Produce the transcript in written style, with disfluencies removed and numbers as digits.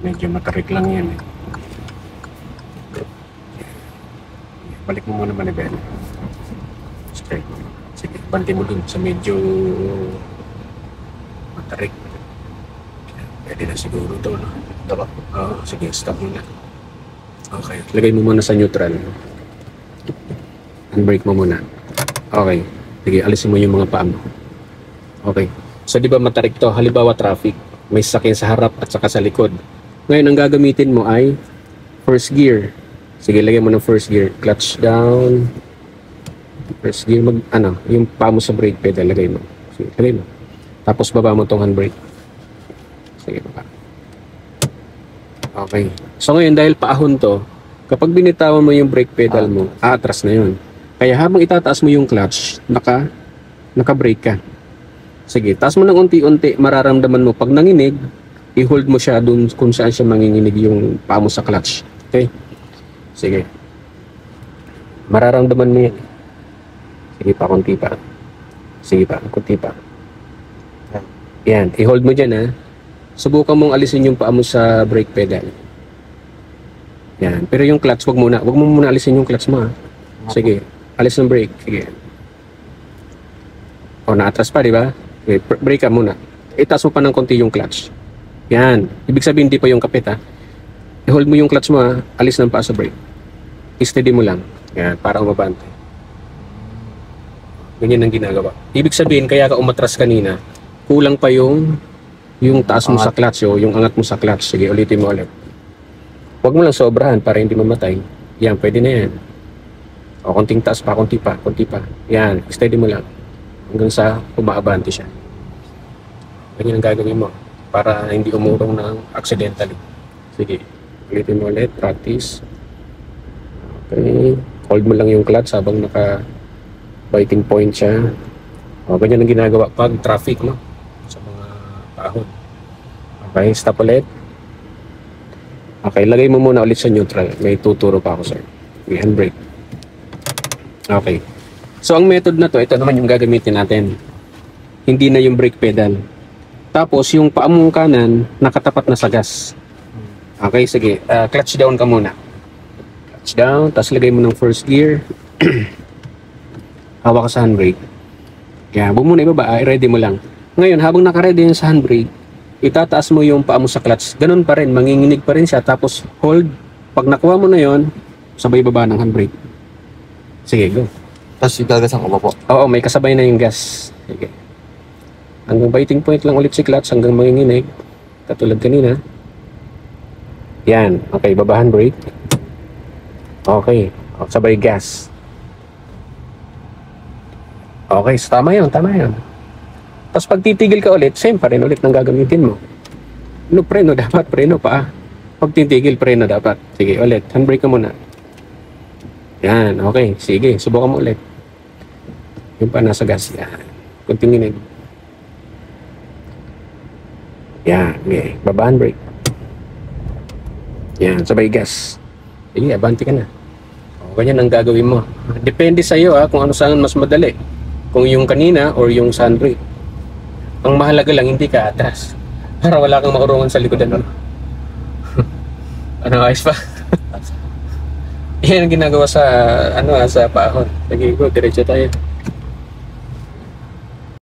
Medyo matarik lang yan eh. Balik mo muna manibela. Sige, sige, banti mo dun sa medyo matarik. Pwede na siguro to, no? Ito ba? Oo, sige, stop mo na. Okay, lagay mo muna sa neutral. Handbrake mo muna. Okay, sige, alisin mo yung mga paa mo. Okay, so di ba matarik to? Halimbawa traffic, may sasakyan sa harap at saka sa likod. Ngayon, ang gagamitin mo ay first gear. Sige, lagay mo ng first gear. Clutch down. First gear, yung paa mo sa brake pedal, lagay mo. Sige, lagay mo. Tapos baba mo tong handbrake. Sige, baba. Okay. So ngayon, dahil paahon to, kapag binitawan mo yung brake pedal mo, aatras na yun. Kaya habang itataas mo yung clutch, naka-brake ka. Sige, taas mo ng unti-unti, mararamdaman mo. Pag nanginig, i-hold mo siya dun kung saan siya manginginig yung paa mo sa clutch. Okay? Sige. Mararamdaman mo yan. Sige pa, konti pa. Sige pa, konti pa. Yan, i-hold mo dyan ha. Subukan mong alisin yung paa mo sa brake pedal. Yan, pero yung clutch, wag mo muna alisin yung clutch mo ha. Sige, alis ng brake. Sige. O, naatras pa, di ba? Okay, brake ka muna. Itaas mo pa ng konti yung clutch. Yan, ibig sabihin hindi pa yung kapit ha. I-hold mo yung clutch mo ha. Alis ng paa sa brake. I-steady mo lang. Yan, para umabante. Ganyan ang ginagawa. Ibig sabihin, kaya ka umatras kanina, kulang pa yung taas mo sa clutch o yung angat mo sa clutch. Sige, ulitin mo ulit. Huwag mo lang sobrahan para hindi mamatay. Yan, pwede na yan. O, konting taas pa, konti pa. Yan, steady mo lang. Hanggang sa umaabante siya. Ganyan ang gagawin mo para hindi umurong ng accidentally. Sige, ulitin mo ulit. Practice. Okay. Hold mo lang yung clutch habang naka-biting point siya. O, ganyan ang ginagawa pag traffic, no? Sa mga paahon. Okay, stop ulit. Okay, lagay mo muna ulit sa neutral. May tuturo pa ako, sir. Okay, handbrake. Okay. So, ang method na to, ito naman yung gagamitin natin. Hindi na yung brake pedal. Tapos, yung paa mong kanan, nakatapat na sa gas. Okay, sige. Clutch down ka muna. Clutch down, tapos lagay mo ng first gear. Hawak ka sa handbrake. Kaya, huwag mo na ibaba, ready mo lang. Ngayon, habang naka-ready yung sa handbrake, itataas mo yung paa mo sa clutch. Ganun pa rin, manginginig pa rin siya. Tapos, hold. Pag nakuha mo na yon, sabay baba ng handbrake. Sige, go. Tapos igagasan ko ba po? Oo, may kasabay na yung gas. Sige. Hanggang biting point lang ulit si clutch hanggang manginginig. Katulad kanina. Yan. Okay, baba handbrake. Okay. O, sabay gas. Okay, so tama yun. Tapos pag titigil ka ulit, same pa rin ulit ng gagamitin mo. No, preno dapat, preno pa. Pag titigil, preno dapat. Sige, ulit. Handbrake ka muna. Yan, okay. Sige, subukan mo ulit. Yung pa nasa gas. Yan. Kunting ginig. Yan, okay. Baba handbrake. Yan, sabay gas. Sige, abante ka na. O, ganyan ang gagawin mo. Depende sa iyo kung ano saan mas madali. Kung yung kanina or yung handbrake. Ang mahalaga lang, hindi ka atras. Para wala kang makurungan sa likod. Ano ayos pa? Yan ang ginagawa sa sa paahon. Sige, go, diretso tayo.